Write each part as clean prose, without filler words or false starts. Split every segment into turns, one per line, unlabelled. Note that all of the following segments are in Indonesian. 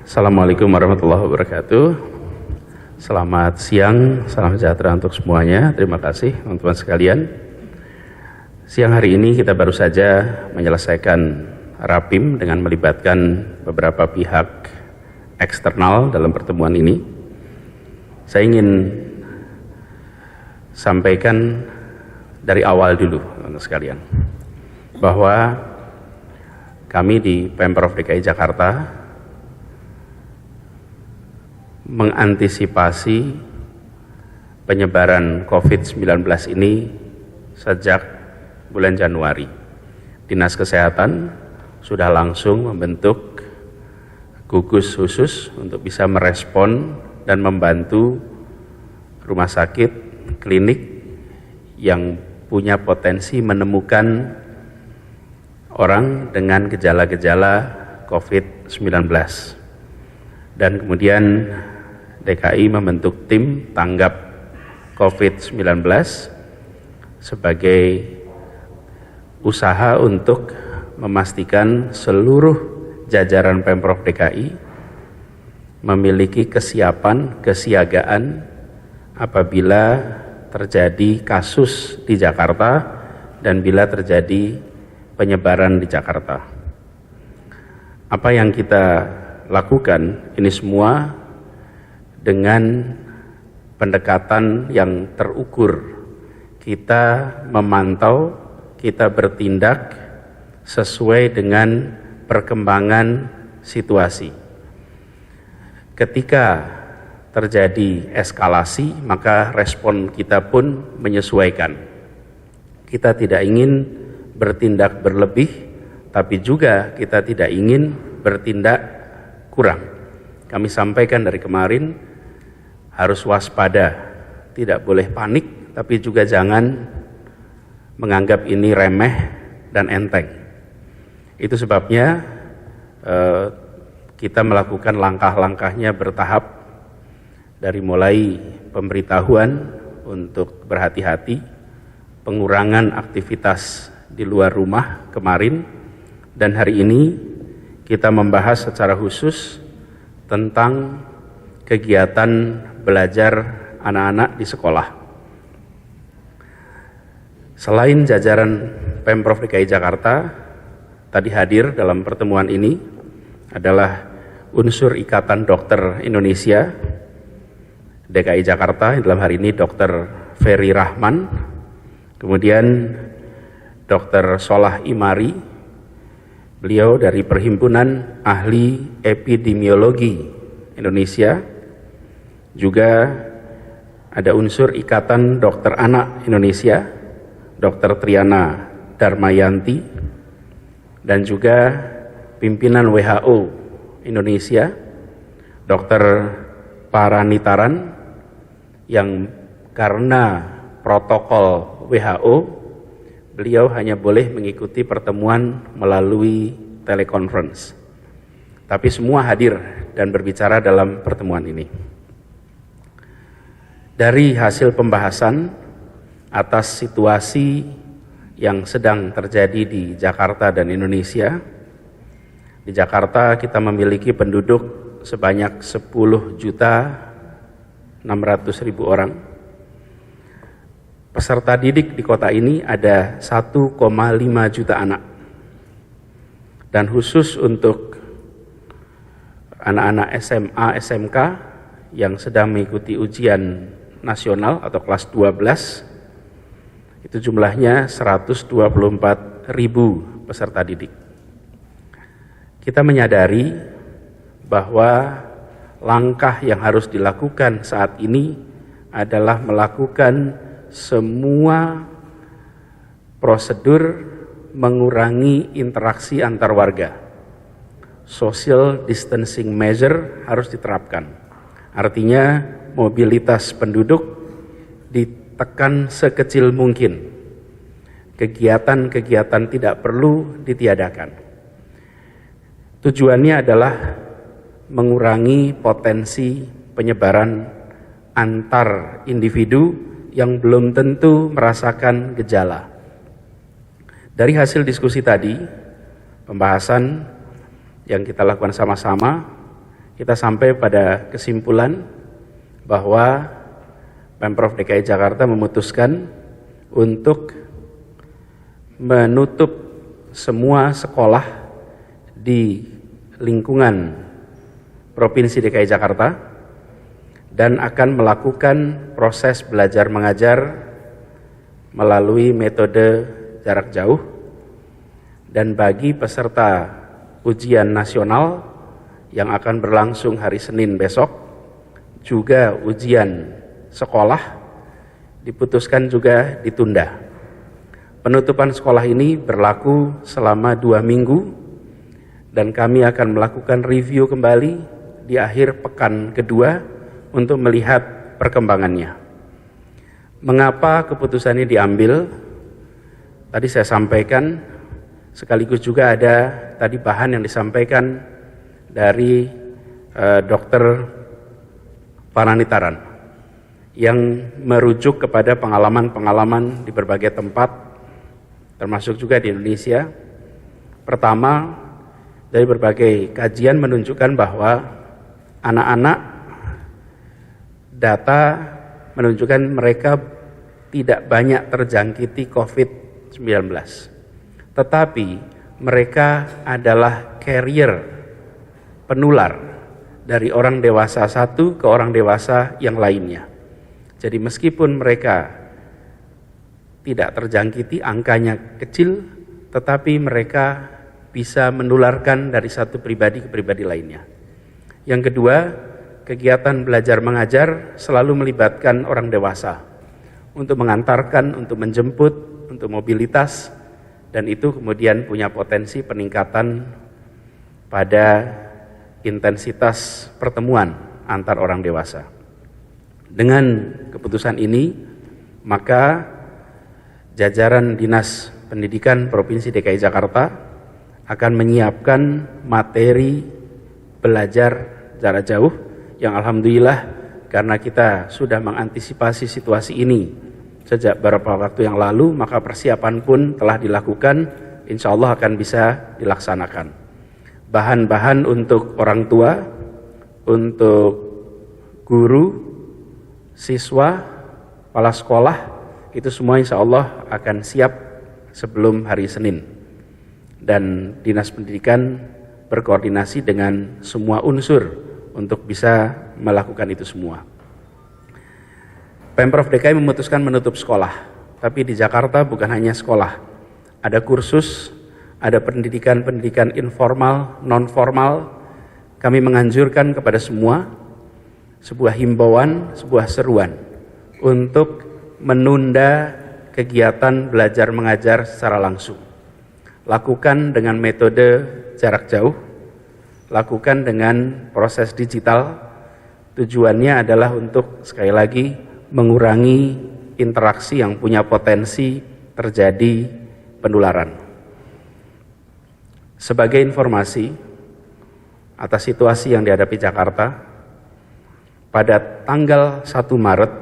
Assalamualaikum warahmatullahi wabarakatuh. Selamat siang, salam sejahtera untuk semuanya. Terima kasih teman-teman sekalian. Siang hari ini kita baru saja menyelesaikan Rapim dengan melibatkan beberapa pihak eksternal dalam pertemuan ini. Saya ingin sampaikan dari awal dulu teman-teman sekalian, bahwa kami di Pemprov DKI Jakarta mengantisipasi penyebaran COVID-19 ini sejak bulan Januari. Dinas Kesehatan sudah langsung membentuk gugus khusus untuk bisa merespon dan membantu rumah sakit, klinik yang punya potensi menemukan orang dengan gejala-gejala COVID-19. Dan kemudian DKI membentuk tim tanggap COVID-19 sebagai usaha untuk memastikan seluruh jajaran Pemprov DKI memiliki kesiapan, kesiagaan apabila terjadi kasus di Jakarta dan bila terjadi penyebaran di Jakarta. Apa yang kita lakukan ini semua dengan pendekatan yang terukur. Kita memantau, kita bertindak sesuai dengan perkembangan situasi. Ketika terjadi eskalasi, maka respon kita pun menyesuaikan. Kita tidak ingin bertindak berlebih, tapi juga kita tidak ingin bertindak kurang. Kami sampaikan dari kemarin, harus waspada, tidak boleh panik, tapi juga jangan menganggap ini remeh dan enteng. Itu sebabnya kita melakukan langkah-langkahnya bertahap, dari mulai pemberitahuan untuk berhati-hati, pengurangan aktivitas di luar rumah kemarin, dan hari ini kita membahas secara khusus tentang kegiatan belajar anak-anak di sekolah. Selain jajaran Pemprov DKI Jakarta tadi hadir dalam pertemuan ini adalah unsur Ikatan Dokter Indonesia DKI Jakarta, dalam hari ini Dr. Ferry Rahman, kemudian Dr. Solah Imari, beliau dari Perhimpunan Ahli Epidemiologi Indonesia. Juga ada unsur Ikatan Dokter Anak Indonesia, Dr. Triana Darmayanti, dan juga pimpinan WHO Indonesia, Dr. Paranitaran, yang karena protokol WHO, beliau hanya boleh mengikuti pertemuan melalui telekonferensi. Tapi semua hadir dan berbicara dalam pertemuan ini. Dari hasil pembahasan atas situasi yang sedang terjadi di Jakarta dan Indonesia, di Jakarta kita memiliki penduduk sebanyak 10.600.000 orang. Peserta didik di kota ini ada 1,5 juta anak. Dan khusus untuk anak-anak SMA, SMK yang sedang mengikuti ujian nasional atau kelas 12, itu jumlahnya 124.000 peserta didik. Kita menyadari bahwa langkah yang harus dilakukan saat ini adalah melakukan semua prosedur mengurangi interaksi antar warga. Social distancing measure harus diterapkan. Artinya mobilitas penduduk ditekan sekecil mungkin. Kegiatan-kegiatan tidak perlu ditiadakan. Tujuannya adalah mengurangi potensi penyebaran antar individu yang belum tentu merasakan gejala. Dari hasil diskusi tadi, pembahasan yang kita lakukan sama-sama, kita sampai pada kesimpulan bahwa Pemprov DKI Jakarta memutuskan untuk menutup semua sekolah di lingkungan Provinsi DKI Jakarta dan akan melakukan proses belajar mengajar melalui metode jarak jauh, dan bagi peserta ujian nasional yang akan berlangsung hari Senin besok, juga ujian sekolah diputuskan juga ditunda. Penutupan sekolah ini berlaku selama 2 minggu dan kami akan melakukan review kembali di akhir pekan kedua untuk melihat perkembangannya. Mengapa keputusan ini diambil? Tadi saya sampaikan, sekaligus juga ada tadi bahan yang disampaikan dari Dr. Pananitaran yang merujuk kepada pengalaman-pengalaman di berbagai tempat, termasuk juga di Indonesia. Pertama, dari berbagai kajian menunjukkan bahwa anak-anak, data menunjukkan mereka tidak banyak terjangkiti COVID-19. Tetapi mereka adalah carrier, penular dari orang dewasa satu ke orang dewasa yang lainnya. Jadi meskipun mereka tidak terjangkiti, angkanya kecil, tetapi mereka bisa menularkan dari satu pribadi ke pribadi lainnya. Yang kedua, kegiatan belajar mengajar selalu melibatkan orang dewasa untuk mengantarkan, untuk menjemput, untuk mobilitas, dan itu kemudian punya potensi peningkatan pada intensitas pertemuan antar orang dewasa. Dengan keputusan ini, maka jajaran Dinas Pendidikan Provinsi DKI Jakarta akan menyiapkan materi belajar jarak jauh yang alhamdulillah karena kita sudah mengantisipasi situasi ini sejak beberapa waktu yang lalu, maka persiapan pun telah dilakukan, insya Allah akan bisa dilaksanakan. Bahan-bahan untuk orang tua, untuk guru, siswa, kepala sekolah, itu semua insya Allah akan siap sebelum hari Senin. Dan Dinas Pendidikan berkoordinasi dengan semua unsur untuk bisa melakukan itu semua. Pemprov DKI memutuskan menutup sekolah, tapi di Jakarta bukan hanya sekolah, ada kursus, ada pendidikan informal, non formal. Kami menganjurkan kepada semua sebuah himbauan, sebuah seruan untuk menunda kegiatan belajar mengajar secara langsung. Lakukan dengan metode jarak jauh, lakukan dengan proses digital. Tujuannya adalah untuk sekali lagi mengurangi interaksi yang punya potensi terjadi penularan. Sebagai informasi atas situasi yang dihadapi Jakarta, pada tanggal 1 Maret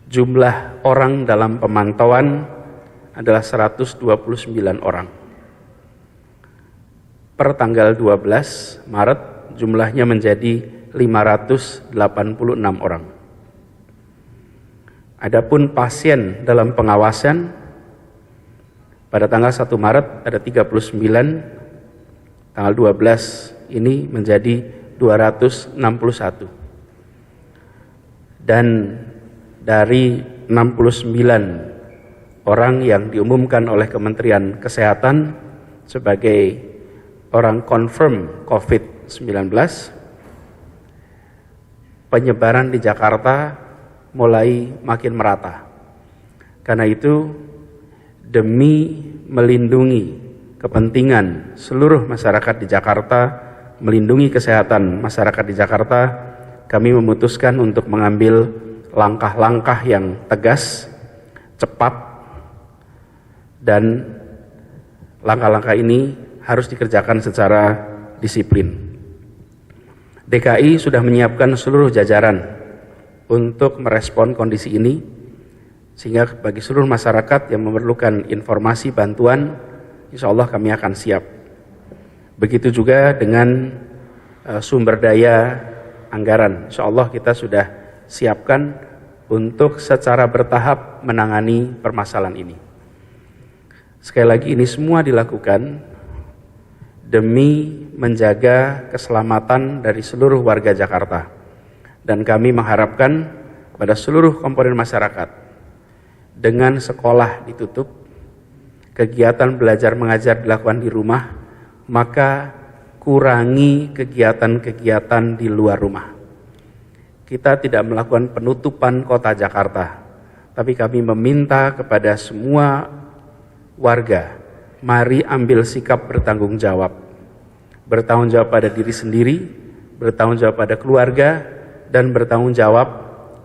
jumlah orang dalam pemantauan adalah 129 orang. Per tanggal 12 Maret jumlahnya menjadi 586 orang. Adapun pasien dalam pengawasan pada tanggal 1 Maret ada 39, tanggal 12 ini menjadi 261. Dan dari 69 orang yang diumumkan oleh Kementerian Kesehatan sebagai orang confirm COVID-19, penyebaran di Jakarta mulai makin merata. Karena itu, demi melindungi kepentingan seluruh masyarakat di Jakarta, melindungi kesehatan masyarakat di Jakarta, kami memutuskan untuk mengambil langkah-langkah yang tegas, cepat, dan langkah-langkah ini harus dikerjakan secara disiplin. DKI sudah menyiapkan seluruh jajaran untuk merespon kondisi ini, sehingga bagi seluruh masyarakat yang memerlukan informasi bantuan, insya Allah kami akan siap. Begitu juga dengan sumber daya anggaran. Insya Allah kita sudah siapkan untuk secara bertahap menangani permasalahan ini. Sekali lagi, ini semua dilakukan demi menjaga keselamatan dari seluruh warga Jakarta. Dan kami mengharapkan pada seluruh komponen masyarakat, dengan sekolah ditutup, kegiatan belajar mengajar dilakukan di rumah, maka kurangi kegiatan-kegiatan di luar rumah. Kita tidak melakukan penutupan kota Jakarta, tapi kami meminta kepada semua warga, mari ambil sikap bertanggung jawab. Bertanggung jawab pada diri sendiri, bertanggung jawab pada keluarga, dan bertanggung jawab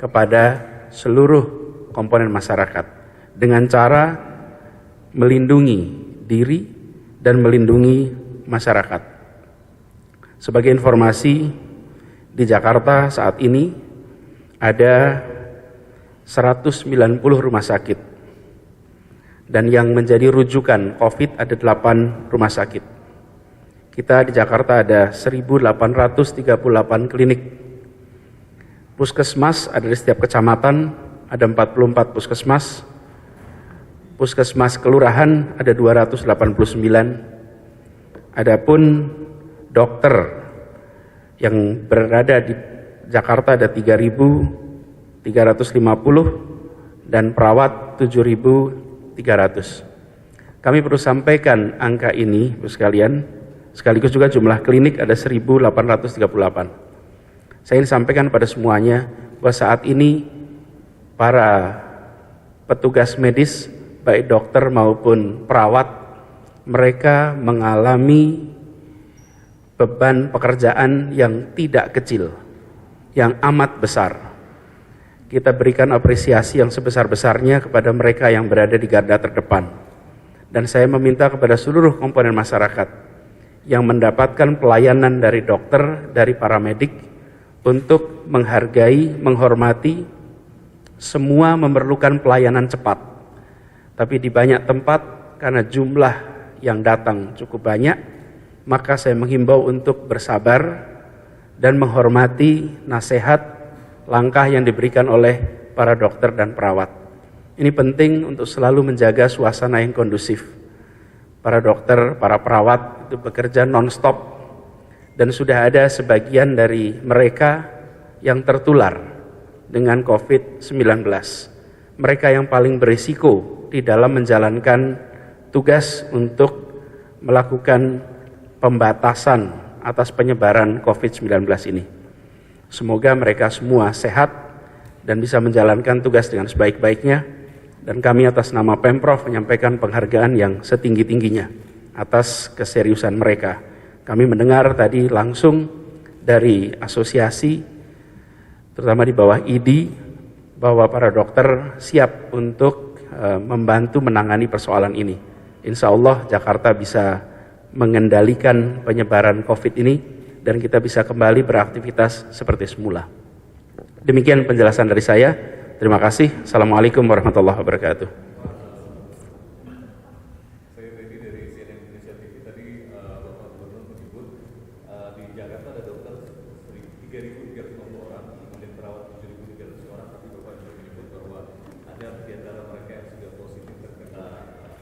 kepada seluruh komponen masyarakat dengan cara melindungi diri dan melindungi masyarakat. Sebagai informasi, di Jakarta saat ini ada 190 rumah sakit, dan yang menjadi rujukan COVID ada 8 rumah sakit. Kita di Jakarta ada 1.838 klinik. Puskesmas ada di setiap kecamatan, ada 44 puskesmas. Puskesmas kelurahan ada 289. Adapun dokter yang berada di Jakarta ada 3.350 dan perawat 7.300. Kami perlu sampaikan angka ini, Bapak sekalian, sekaligus juga jumlah klinik ada 1.838. Saya ingin sampaikan pada semuanya bahwa saat ini para petugas medis, baik dokter maupun perawat, mereka mengalami beban pekerjaan yang tidak kecil, yang amat besar. Kita berikan apresiasi yang sebesar-besarnya kepada mereka yang berada di garda terdepan. Dan saya meminta kepada seluruh komponen masyarakat yang mendapatkan pelayanan dari dokter, dari paramedik, untuk menghargai, menghormati. Semua memerlukan pelayanan cepat. Tapi di banyak tempat, karena jumlah yang datang cukup banyak, maka saya menghimbau untuk bersabar dan menghormati nasihat langkah yang diberikan oleh para dokter dan perawat. Ini penting untuk selalu menjaga suasana yang kondusif. Para dokter, para perawat itu bekerja non-stop, dan sudah ada sebagian dari mereka yang tertular dengan COVID-19. Mereka yang paling berisiko di dalam menjalankan tugas untuk melakukan pembatasan atas penyebaran COVID-19 ini. Semoga mereka semua sehat dan bisa menjalankan tugas dengan sebaik-baiknya, dan kami atas nama Pemprov menyampaikan penghargaan yang setinggi-tingginya atas keseriusan mereka. Kami mendengar tadi langsung dari asosiasi, terutama di bawah ID, bahwa para dokter siap untuk membantu menangani persoalan ini. Insya Allah Jakarta bisa mengendalikan penyebaran COVID ini, dan kita bisa kembali beraktivitas seperti semula. Demikian penjelasan dari saya. Terima kasih. Assalamualaikum warahmatullahi wabarakatuh.
Saya Teddy dari CNN Indonesia TV. Tadi Bapak Gubernur menyebut di Jakarta ada dokter 3.350 orang, kemudian perawat 7.300 orang, tapi Bapak juga menyebut bahwa ada di antara mereka yang sudah positif terkena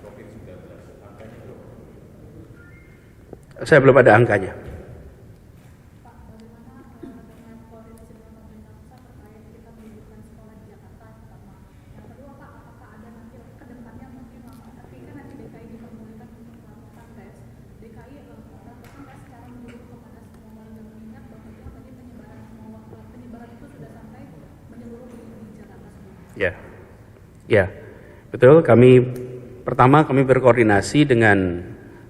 COVID-19. Angkanya berapa?
Saya belum ada angkanya. Ya, betul. Pertama kami berkoordinasi dengan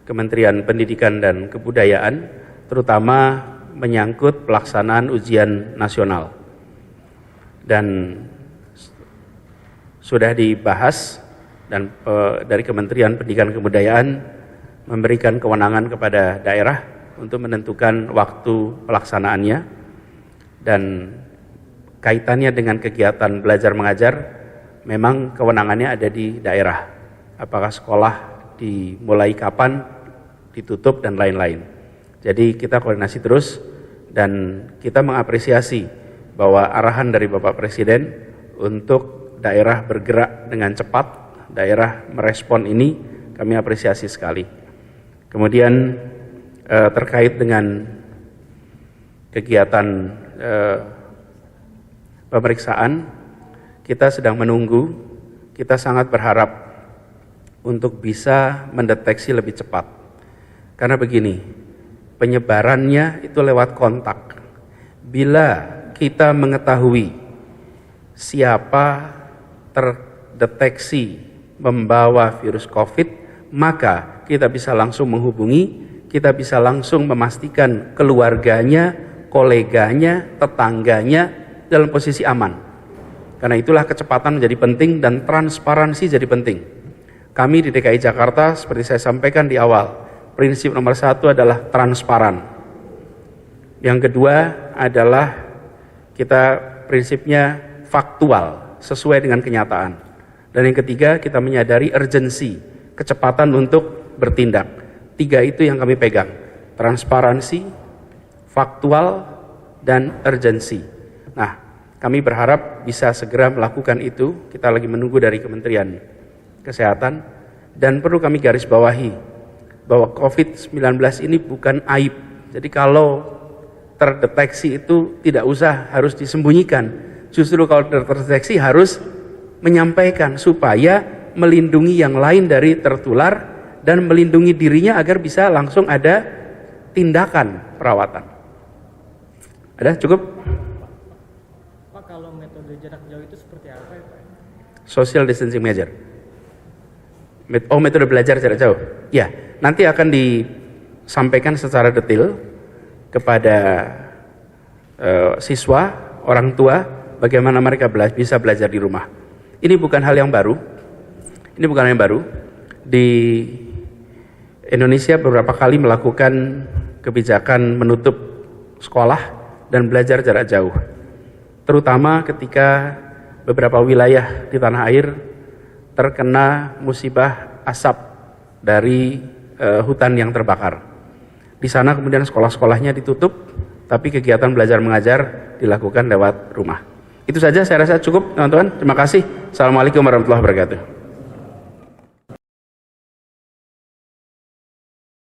Kementerian Pendidikan dan Kebudayaan, terutama menyangkut pelaksanaan ujian nasional. Dan sudah dibahas, dan dari Kementerian Pendidikan dan Kebudayaan memberikan kewenangan kepada daerah untuk menentukan waktu pelaksanaannya, dan kaitannya dengan kegiatan belajar mengajar, memang kewenangannya ada di daerah. Apakah sekolah dimulai kapan, ditutup, dan lain-lain. Jadi kita koordinasi terus dan kita mengapresiasi bahwa arahan dari Bapak Presiden untuk daerah bergerak dengan cepat, daerah merespon ini kami apresiasi sekali. Kemudian terkait dengan kegiatan pemeriksaan, kita sedang menunggu, kita sangat berharap untuk bisa mendeteksi lebih cepat. Karena begini, penyebarannya itu lewat kontak. Bila kita mengetahui siapa terdeteksi membawa virus COVID, maka kita bisa langsung menghubungi, kita bisa langsung memastikan keluarganya, koleganya, tetangganya dalam posisi aman. Karena itulah kecepatan menjadi penting dan transparansi jadi penting. Kami di DKI Jakarta, seperti saya sampaikan di awal, prinsip nomor 1 adalah transparan. Yang kedua adalah kita prinsipnya faktual, sesuai dengan kenyataan. Dan yang ketiga, kita menyadari urgensi, kecepatan untuk bertindak. 3 itu yang kami pegang, transparansi, faktual, dan urgensi. Nah, kami berharap bisa segera melakukan itu. Kita lagi menunggu dari Kementerian Kesehatan, dan perlu kami garis bawahi bahwa COVID-19 ini bukan aib. Jadi kalau terdeteksi itu tidak usah harus disembunyikan. Justru kalau terdeteksi harus menyampaikan supaya melindungi yang lain dari tertular dan melindungi dirinya agar bisa langsung ada tindakan perawatan. Ada cukup?
Pak, kalau metode jarak jauh itu seperti apa ya Pak?
Social distancing measure. Metode belajar jarak jauh. Ya, nanti akan disampaikan secara detail kepada siswa, orang tua, bagaimana mereka bisa belajar di rumah. Ini bukan hal yang baru. Di Indonesia beberapa kali melakukan kebijakan menutup sekolah dan belajar jarak jauh. Terutama ketika beberapa wilayah di tanah air terkena musibah asap dari hutan yang terbakar. Di sana kemudian sekolah-sekolahnya ditutup, tapi kegiatan belajar mengajar dilakukan lewat rumah. Itu saja saya rasa cukup teman-teman. Terima kasih. Assalamualaikum warahmatullahi wabarakatuh.